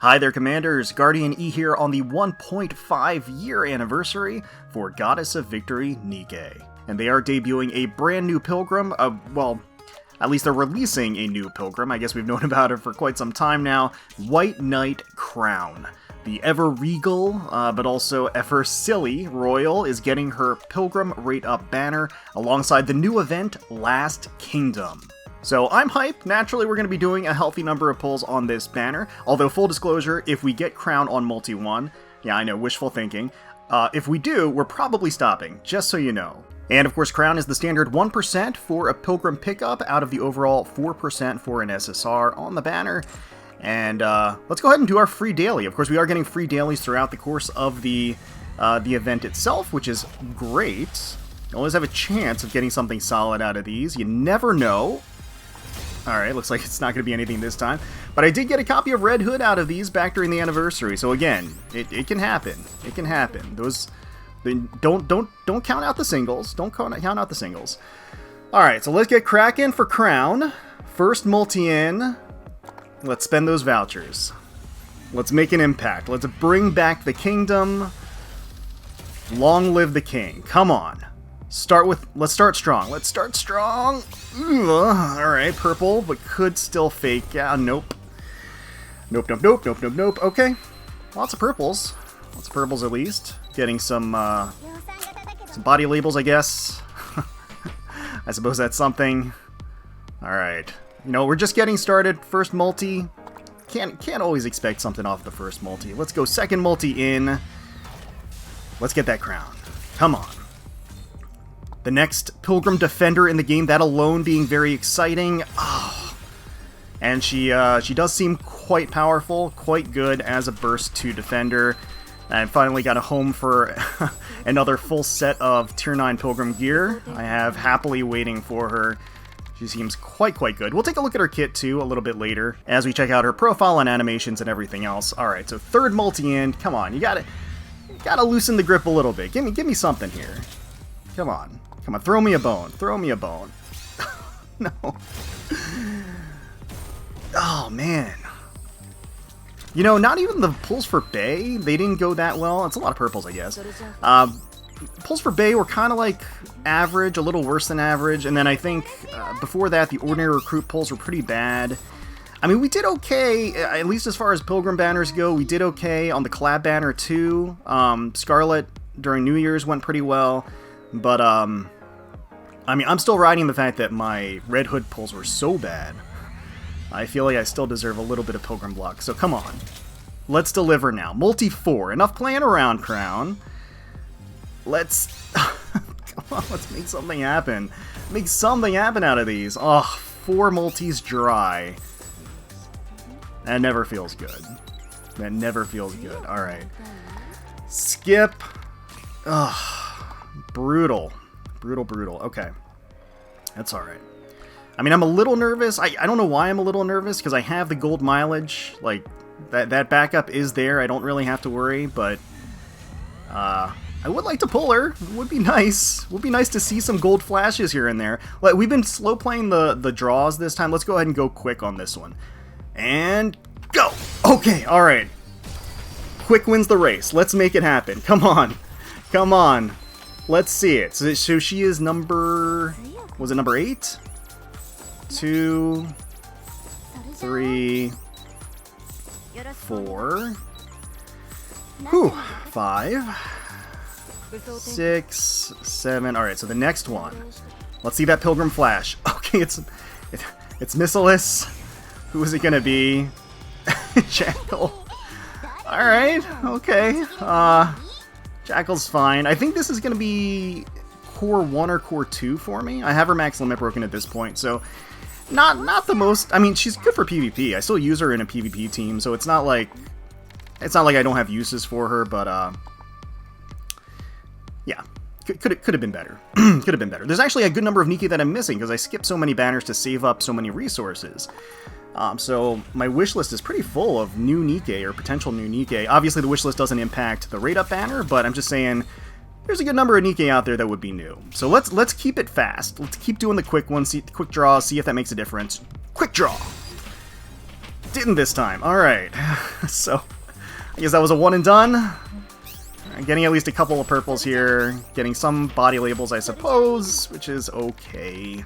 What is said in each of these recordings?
Hi there, Commanders! GuardianE here on the 1.5 year anniversary for Goddess of Victory Nikke. And they are debuting a brand new Pilgrim, well, at least they're releasing a new Pilgrim. I guess we've known about it for quite some time now. White Knight Crown. The ever-regal, but also ever-silly Royal is getting her Pilgrim rate-up banner alongside the new event, Last Kingdom. So I'm hyped. Naturally, we're going to be doing a healthy number of pulls on this banner. Although, full disclosure, if we get Crown on Multi 1, yeah, I know, wishful thinking. If we do, we're probably stopping, just so you know. And of course, Crown is the standard 1% for a Pilgrim pickup out of the overall 4% for an SSR on the banner. And let's go ahead and do our free daily. Of course, we are getting free dailies throughout the course of the event itself, which is great. You always have a chance of getting something solid out of these. You never know. Alright, looks like it's not going to be anything this time. But I did get a copy of Red Hood out of these back during the anniversary. So again, it can happen. It can happen. Don't count out the singles. Don't count out the singles. Alright, so let's get cracking for Crown. First multi-in. Let's spend those vouchers. Let's make an impact. Let's bring back the kingdom. Long live the king. Come on. Let's start strong. Let's start strong. Alright, purple, but could still fake. Yeah, nope. Nope. Okay. Lots of purples. Lots of purples at least. Getting some body labels, I guess. I suppose that's something. Alright. You know, we're just getting started. First multi. Can't always expect something off the first multi. Let's go second multi in. Let's get that crown. Come on. The next Pilgrim Defender in the game, that alone being very exciting. Oh. And she does seem quite powerful, quite good as a Burst 2 Defender. And finally got a home for another full set of Tier 9 Pilgrim gear. I have happily waiting for her. She seems quite good. We'll take a look at her kit too a little bit later as we check out her profile and animations and everything else. Alright, so third multi-in. Come on, you gotta loosen the grip a little bit. Give me something here. Come on, throw me a bone. No. Oh, man. You know, not even the pulls for Bay, they didn't go that well. It's a lot of purples, I guess. Pulls for Bay were kind of like average, a little worse than average. And then I think before that, the Ordinary Recruit pulls were pretty bad. I mean, we did okay, at least as far as Pilgrim banners go. We did okay on the collab banner too. Scarlet during New Year's went pretty well. But, I mean, I'm still riding the fact that my Red Hood pulls were so bad. I feel like I still deserve a little bit of Pilgrim luck, so come on. Let's deliver now. Multi-4. Enough playing around, Crown. Let's... Come on, let's make something happen. Make something happen out of these. Oh, 4 multis dry. That never feels good. That never feels good. Alright. Skip. Ugh. Brutal. Okay. That's alright. I mean, I'm a little nervous. I don't know why I'm a little nervous, because I have the gold mileage. Like, that backup is there. I don't really have to worry, but I would like to pull her. It would be nice. It would be nice to see some gold flashes here and there. Like, we've been slow playing the draws this time. Let's go ahead and go quick on this one. And go! Okay, alright. Quick wins the race. Let's make it happen. Come on. Come on. Let's see it. So she is number... Was it number 8? 2, 3, 4, 5, 6, 7. Alright, so the next one. Let's see that Pilgrim flash. Okay, it's Missilus. Who is it gonna be? Jackal. Alright, okay. Jackal's fine. I think this is gonna be Core 1 or Core 2 for me. I have her max limit broken at this point, so not the most... I mean, she's good for PvP. I still use her in a PvP team, so it's not like I don't have uses for her, but yeah. Could have been better. Could have been better. There's actually a good number of Nikke that I'm missing, because I skipped so many banners to save up so many resources. So my wish list is pretty full of new Nikke, or potential new Nikke. Obviously, the wish list doesn't impact the rate-up banner, but I'm just saying... There's a good number of Nikke out there that would be new. So let's keep it fast. Let's keep doing the quick ones, quick draws, see if that makes a difference. Quick draw. Didn't this time. Alright. So, I guess that was a one and done. Getting at least a couple of purples here. Getting some body labels, I suppose, which is okay.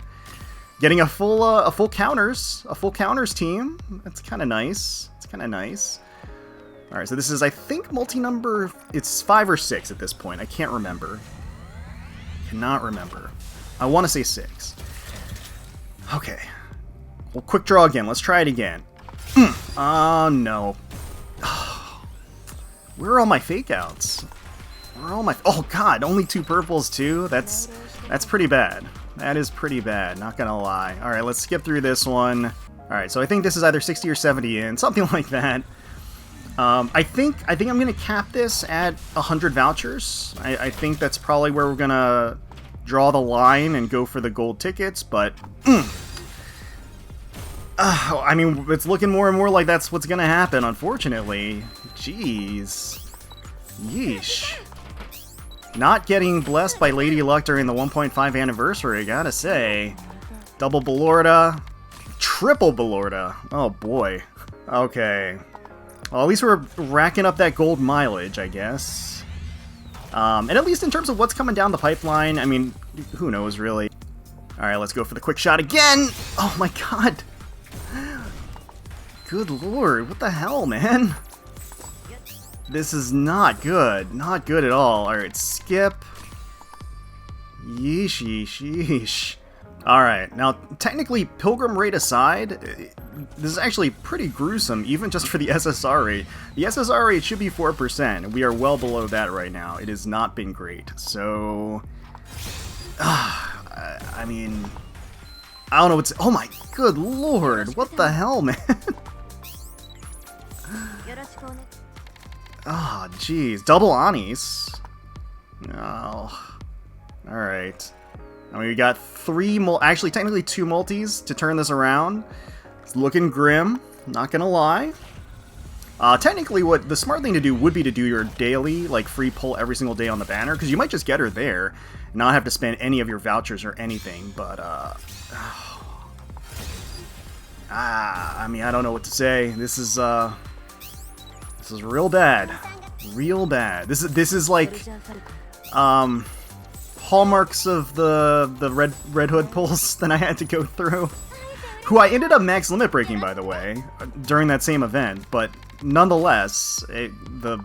Getting a full counters team. That's kind of nice. It's kind of nice. All right, so this is, I think, multi-number. It's 5 or 6 at this point. I can't remember. Cannot remember. I want to say 6. Okay. Well, quick draw again. Let's try it again. Oh no. Where are all my fake outs? Where are all my? Oh god, only 2 purples too. That's pretty bad. That is pretty bad, not gonna lie. Alright, let's skip through this one. Alright, so I think this is either 60 or 70 in, something like that. I think I'm gonna cap this at 100 vouchers. I think that's probably where we're gonna draw the line and go for the gold tickets, but I mean, it's looking more and more like that's what's gonna happen, unfortunately. Jeez. Yeesh. Not getting blessed by Lady Luck during the 1.5 anniversary, I gotta say. Double Ballorda. Triple Ballorda. Oh boy. Okay. Well, at least we're racking up that gold mileage, I guess. And at least in terms of what's coming down the pipeline, I mean, who knows, really. Alright, let's go for the quick shot again! Oh my god! Good lord, what the hell, man? This is not good. Not good at all. Alright, skip. Yeesh, yeesh, yeesh. Alright, now, technically, Pilgrim rate aside, this is actually pretty gruesome, even just for the SSR rate. The SSR rate should be 4%, and we are well below that right now. It has not been great, so... I mean... I don't know what's... Oh my good lord, what the hell, man? Oh, jeez. Double Anis. Oh. Alright. I mean, we got 3 actually, technically 2 multis to turn this around. It's looking grim, not gonna lie. Technically, what the smart thing to do would be to do your daily, like, free pull every single day on the banner, because you might just get her there and not have to spend any of your vouchers or anything, but, I mean, I don't know what to say. This is real bad. Real bad. This is like, hallmarks of the Red Hood pulls that I had to go through. Who I ended up max limit breaking, by the way, during that same event, but nonetheless, the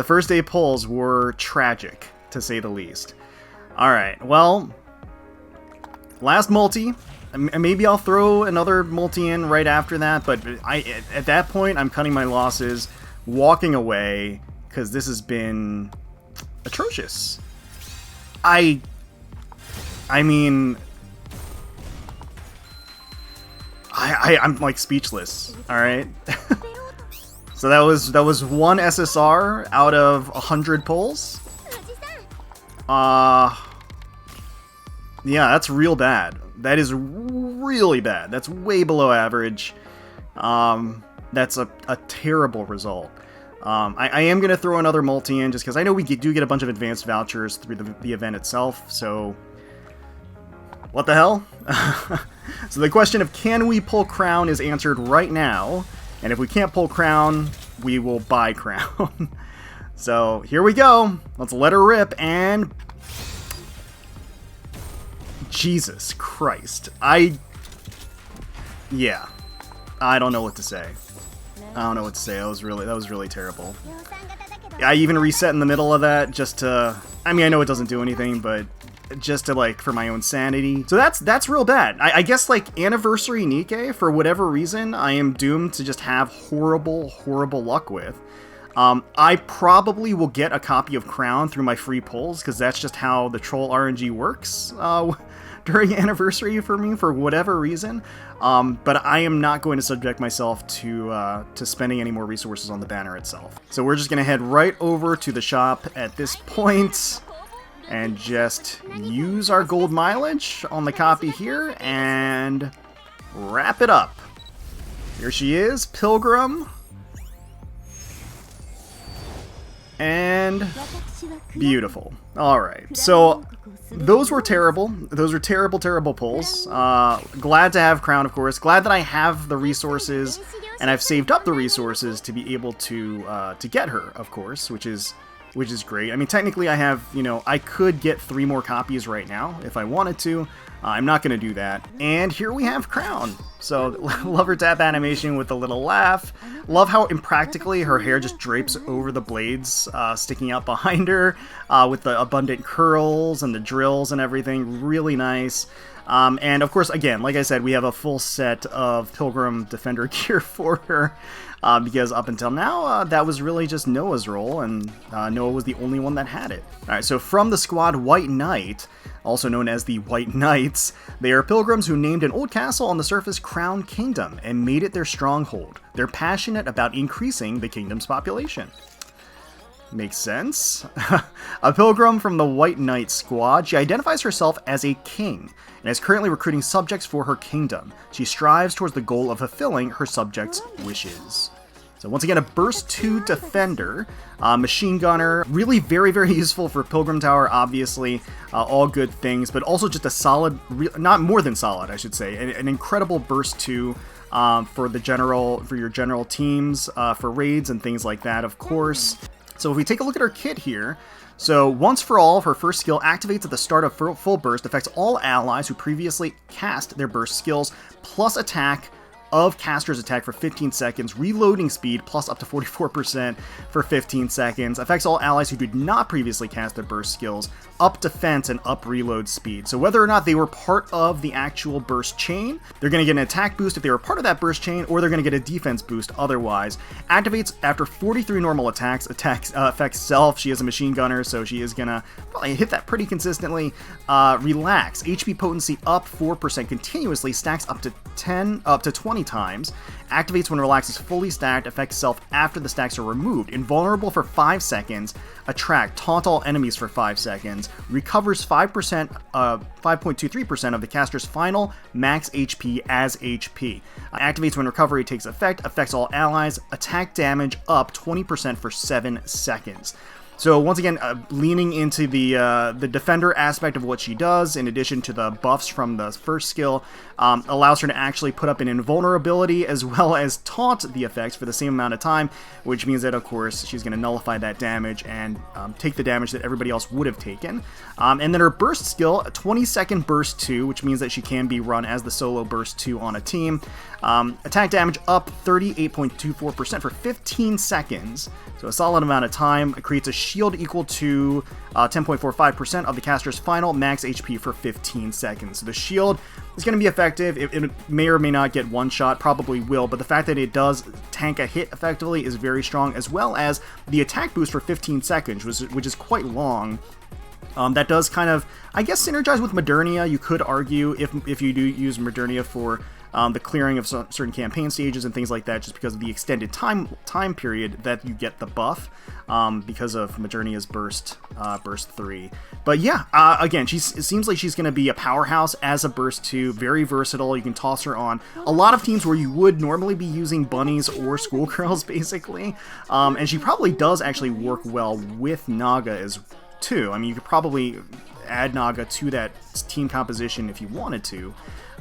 first day pulls were tragic, to say the least. Alright, well, last multi. Maybe I'll throw another multi in right after that, but at that point, I'm cutting my losses, walking away, because this has been atrocious. I mean... I'm like speechless, alright? So that was 1 SSR out of 100 pulls. Yeah, that's real bad. That is really bad. That's way below average. That's a terrible result. I am going to throw another multi in just because I know we do get a bunch of advanced vouchers through the event itself, so... What the hell? So the question of can we pull Crown is answered right now, and if we can't pull Crown, we will buy Crown. So here we go. Let's let her rip, and... Jesus Christ. Yeah. I don't know what to say. I don't know what to say. That was really terrible. I even reset in the middle of that just to... I mean, I know it doesn't do anything, but just to, like, for my own sanity. So that's real bad. I guess, like, Anniversary Nikke, for whatever reason, I am doomed to just have horrible, horrible luck with. I probably will get a copy of Crown through my free pulls, because that's just how the troll RNG works during Anniversary for me, for whatever reason. But I am not going to subject myself to spending any more resources on the banner itself. So we're just going to head right over to the shop at this point, and just use our gold mileage on the copy here, and wrap it up. Here she is, Pilgrim. And beautiful. Alright, so those were terrible. Those were terrible, terrible pulls. Glad to have Crown, of course. Glad that I have the resources and I've saved up the resources to be able to get her, of course, which is great. I mean, technically I have, you know, I could get 3 more copies right now if I wanted to. I'm not going to do that. And here we have Crown. So, love her tap animation with a little laugh. Love how impractically her hair just drapes over the blades sticking out behind her with the abundant curls and the drills and everything. Really nice. And of course, again, like I said, we have a full set of Pilgrim Defender gear for her. Because up until now, that was really just Noah's role, and Noah was the only one that had it. Alright, so from the squad White Knight, also known as the White Knights, they are pilgrims who named an old castle on the surface Crown Kingdom and made it their stronghold. They're passionate about increasing the kingdom's population. Makes sense. A pilgrim from the White Knight squad, she identifies herself as a king and is currently recruiting subjects for her kingdom. She strives towards the goal of fulfilling her subjects' wishes. So once again, a Burst 2 Defender, Machine Gunner, really very, very useful for Pilgrim Tower, obviously, all good things, but also just a solid, not more than solid, I should say, an incredible Burst 2 for your general teams, for raids and things like that, of course. So if we take a look at her kit here, so Once for All, her first skill, activates at the start of full burst, affects all allies who previously cast their burst skills, plus attack of caster's attack for 15 seconds, reloading speed plus up to 44% for 15 seconds, affects all allies who did not previously cast their burst skills, up defense and up reload speed. So whether or not they were part of the actual burst chain, they're going to get an attack boost if they were part of that burst chain, or they're going to get a defense boost otherwise. Activates after 43 normal attacks, affects self. She is a machine gunner, so she is going to probably hit that pretty consistently. Relax, HP potency up 4% continuously, stacks up to 20 times. Activates when Relax is fully stacked, affects self after the stacks are removed. Invulnerable for 5 seconds. Attract, taunt all enemies for 5 seconds. Recovers 5.23% of the caster's final max HP as HP. Activates when recovery takes effect, affects all allies. Attack damage up 20% for 7 seconds. So once again, leaning into the defender aspect of what she does, in addition to the buffs from the first skill, allows her to actually put up an invulnerability as well as taunt the effects for the same amount of time, which means that, of course, she's going to nullify that damage and take the damage that everybody else would have taken. And then her burst skill, a 20-second burst 2, which means that she can be run as the solo burst 2 on a team. Attack damage up 38.24% for 15 seconds, so a solid amount of time. It creates a shield equal to 10.45% of the caster's final max HP for 15 seconds. So the shield is going to be effective. It may or may not get one shot, probably will, but the fact that it does tank a hit effectively is very strong, as well as the attack boost for 15 seconds, which is quite long. That does kind of, I guess, synergize with Modernia, you could argue, if you do use Modernia for the clearing of certain campaign stages and things like that, just because of the extended time period that you get the buff because of Modernia's burst 3. But yeah, again, it seems like she's going to be a powerhouse as a burst 2, very versatile. You can toss her on a lot of teams where you would normally be using bunnies or schoolgirls, basically, and she probably does actually work well with Naga too. I mean, you could probably add Naga to that team composition if you wanted to.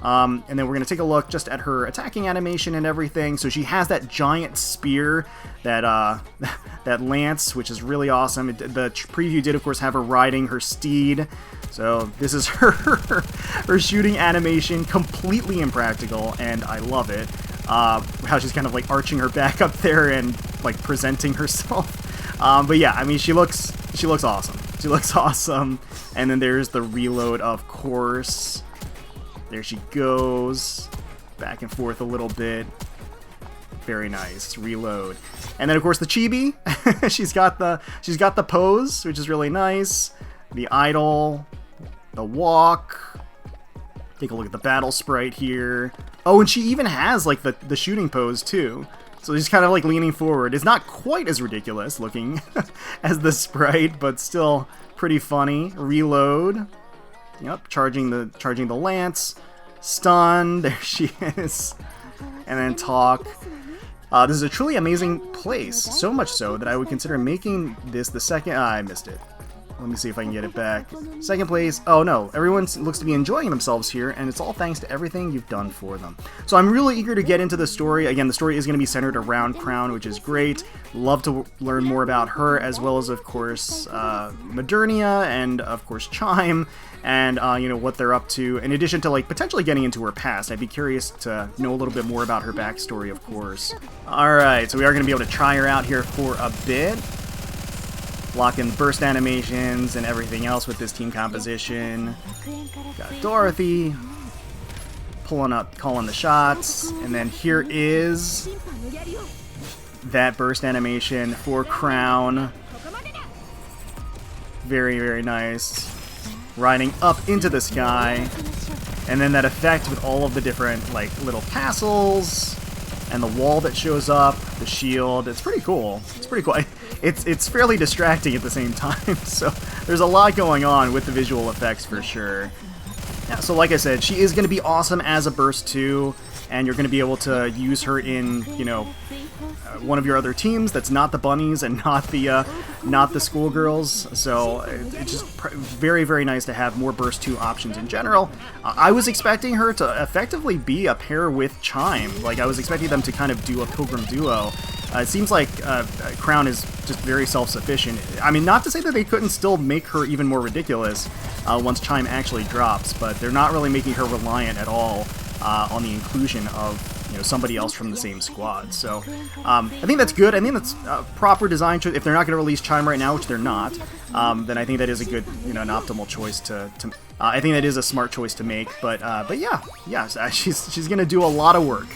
And then we're going to take a look just at her attacking animation and everything. So she has that giant spear, that that lance, which is really awesome. The preview did, of course, have her riding her steed. So this is her shooting animation, completely impractical, and I love it. How she's kind of like arching her back up there and like presenting herself. But yeah, I mean, she looks awesome. She looks awesome. And then there's the reload, of course. There she goes, back and forth a little bit. Very nice. Reload, and then of course the chibi. she's got the pose, which is really nice. The idle, the walk. Take a look at the battle sprite here. Oh, and she even has like the shooting pose too. So she's kind of like leaning forward. It's not quite as ridiculous looking as the sprite, but still pretty funny. Reload. Yep, charging the lance. Stun, there she is. And then talk. This is a truly amazing place, so much so that I would consider making this the second... I missed it. Let me see if I can get it back. Second place. Oh no, everyone looks to be enjoying themselves here, and it's all thanks to everything you've done for them. So I'm really eager to get into the story. Again, the story is going to be centered around Crown, which is great. Love to learn more about her, as well as, of course, Modernia, and of course Chime, and you know, what they're up to. In addition to like potentially getting into her past, I'd be curious to know a little bit more about her backstory, of course. All right, so we are going to be able to try her out here for a bit. Lock in burst animations and everything else with this team composition. Got Dorothy pulling up, calling the shots, and then here is that burst animation for Crown. Very, very nice. Riding up into the sky, and then that effect with all of the different like little castles and the wall that shows up, the shield. It's pretty cool. It's pretty cool. It's fairly distracting at the same time, so there's a lot going on with the visual effects for sure. Yeah, so like I said, she is going to be awesome as a burst too, and you're going to be able to use her in, you know, one of your other teams that's not the bunnies and not the schoolgirls. So it's just very, very nice to have more burst 2 options in general. I was expecting her to effectively be a pair with Chime. Like, I was expecting them to kind of do a Pilgrim duo. It seems like Crown is just very self-sufficient. I mean, not to say that they couldn't still make her even more ridiculous once Chime actually drops, but they're not really making her reliant at all on the inclusion of, you know, somebody else from the same squad. So I think that's good. I think that's proper design choice. If they're not going to release Chime right now, which they're not, then I think that is a good, you know, an optimal choice to I think that is a smart choice to make. But yeah, she's going to do a lot of work.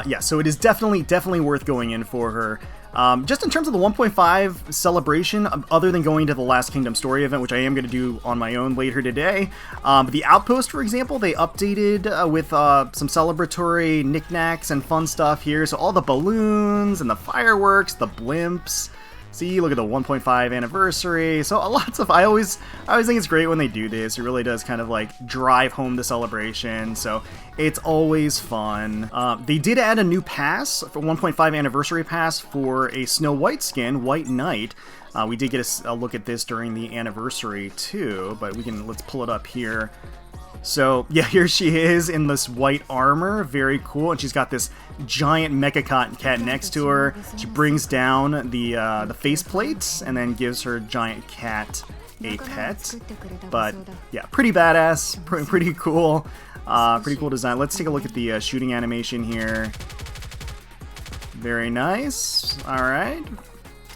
Yeah, so it is definitely worth going in for her. Just in terms of the 1.5 celebration, other than going to the Last Kingdom story event, which I am going to do on my own later today, the Outpost, for example, they updated with some celebratory knickknacks and fun stuff here. So all the balloons and the fireworks, the blimps. See, look at the 1.5 anniversary. So lots of, I always think it's great when they do this. It really does kind of like drive home the celebration. So it's always fun. They did add a new pass for 1.5 anniversary pass for a Snow White skin, White Knight. We did get a look at this during the anniversary too, but let's pull it up here. So yeah, here she is in this white armor, very cool, and she's got this giant mecha cat next to her. She brings down the face plates and then gives her giant cat a pet. But yeah, pretty badass, pretty cool, pretty cool design. Let's take a look at the shooting animation here. Very nice. All right,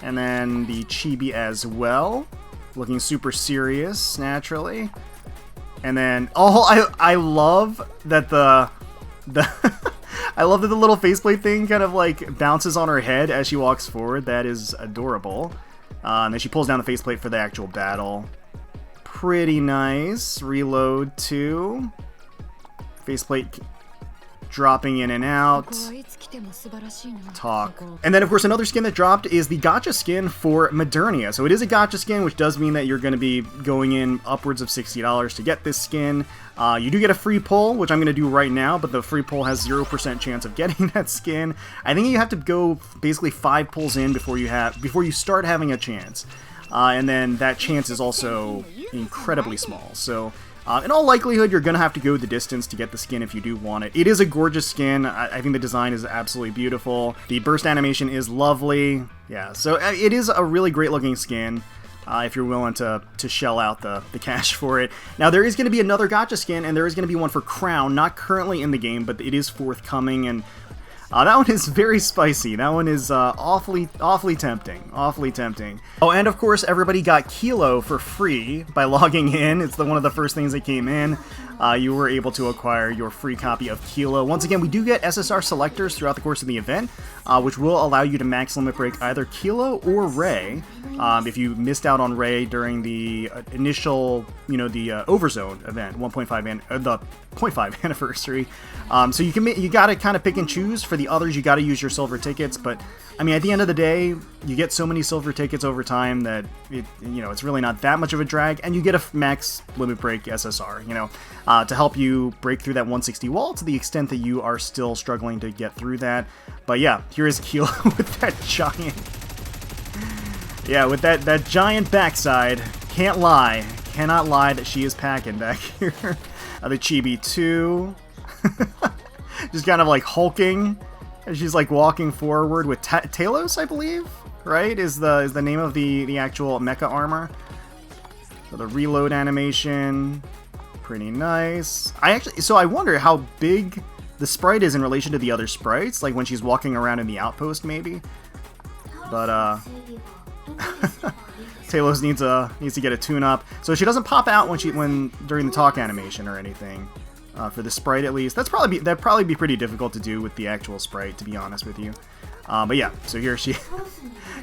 and then the chibi as well, looking super serious naturally. And then, oh, I love that the I love that the little faceplate thing kind of like bounces on her head as she walks forward. That is adorable. And then she pulls down the faceplate for the actual battle. Pretty nice. Reload too. Faceplate dropping in and out. Talk. And then, of course, another skin that dropped is the gacha skin for Modernia. So it is a gacha skin, which does mean that you're going to be going in upwards of $60 to get this skin. You do get a free pull, which I'm going to do right now, but the free pull has 0% chance of getting that skin. I think you have to go basically 5 pulls in before you start having a chance. And then that chance is also incredibly small. So in all likelihood, you're going to have to go the distance to get the skin if you do want it. It is a gorgeous skin. I think the design is absolutely beautiful. The burst animation is lovely. Yeah, so it is a really great looking skin if you're willing to shell out the cash for it. Now, there is going to be another gacha skin, and there is going to be one for Crown, not currently in the game, but it is forthcoming, and that one is very spicy. That one is awfully tempting. Awfully tempting. Oh, and of course, everybody got Kilo for free by logging in. It's one of the first things that came in. You were able to acquire your free copy of Kilo. Once again, we do get SSR selectors throughout the course of the event, which will allow you to max limit break either Kilo or Ray. If you missed out on Ray during the initial, the Overzone event, 1.5 and the 0.5 anniversary. So you got to kind of pick and choose. For the others, you got to use your silver tickets, but I mean, at the end of the day, you get so many silver tickets over time that it's really not that much of a drag, and you get a max limit break SSR, to help you break through that 160 wall to the extent that you are still struggling to get through that. But yeah, here is Kilo with that giant, with that giant backside can't lie. Cannot lie that she is packing back here. The Chibi 2. Just kind of like hulking. And she's like walking forward with Talos, I believe, right? Is the name of the actual mecha armor. So the reload animation, pretty nice. So I wonder how big the sprite is in relation to the other sprites, like when she's walking around in the outpost, maybe. But Talos needs to get a tune-up, so she doesn't pop out when during the talk animation or anything. For the sprite, at least, that'd probably be pretty difficult to do with the actual sprite, to be honest with you. But yeah, so here she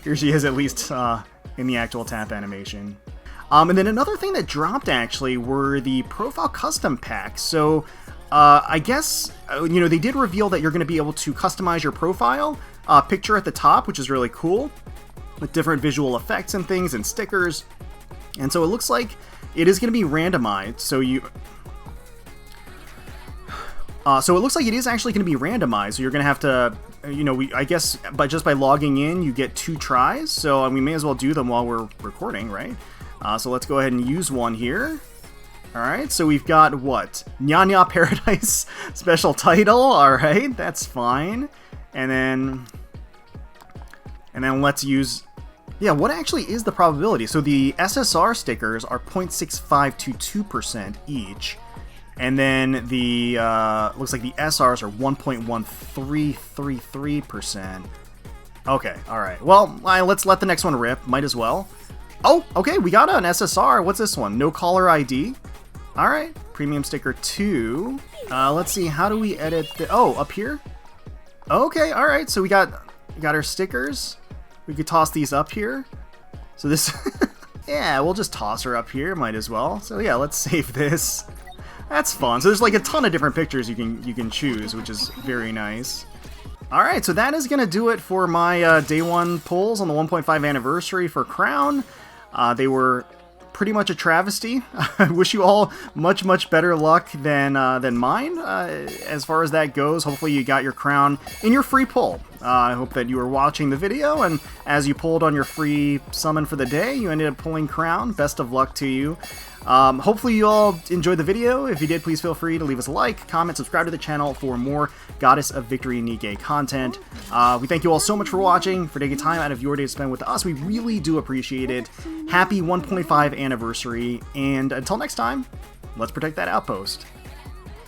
is, at least in the actual tap animation. And then another thing that dropped actually were the profile custom packs. So I guess they did reveal that you're going to be able to customize your profile picture at the top, which is really cool, with different visual effects and things and stickers. And so it looks like it is going to be randomized. So it looks like it is actually going to be randomized. So you're going to have to, I guess, just by logging in, you get 2 tries. So we may as well do them while we're recording, right? So let's go ahead and use one here. Alright, so we've got, what? Nya Nya Paradise special title. Alright, that's fine. And then let's use... Yeah, what actually is the probability? So the SSR stickers are 0.6522% each. And then the, looks like the SRs are 1.1333%. Okay, alright. Well, let's let the next one rip. Might as well. Oh, okay, we got an SSR. What's this one? No caller ID. Alright, premium sticker 2. Let's see, how do we edit the... Oh, up here? Okay, alright, so we got our stickers. We could toss these up here. So this... yeah, we'll just toss her up here, might as well. So yeah, let's save this. That's fun. So there's like a ton of different pictures you can choose, which is very nice. Alright, so that is going to do it for my day 1 pulls on the 1.5 anniversary for Crown. They were pretty much a travesty. I wish you all much better luck than mine as far as that goes. Hopefully you got your crown in your free pull. I hope that you were watching the video, and as you pulled on your free summon for the day, you ended up pulling crown. Best of luck to you. Hopefully you all enjoyed the video. If you did, please feel free to leave us a like, comment, subscribe to the channel for more Goddess of Victory Nikke content. We thank you all so much for watching, for taking time out of your day to spend with us. We really do appreciate it. Happy 1.5 anniversary, and until next time, let's protect that outpost.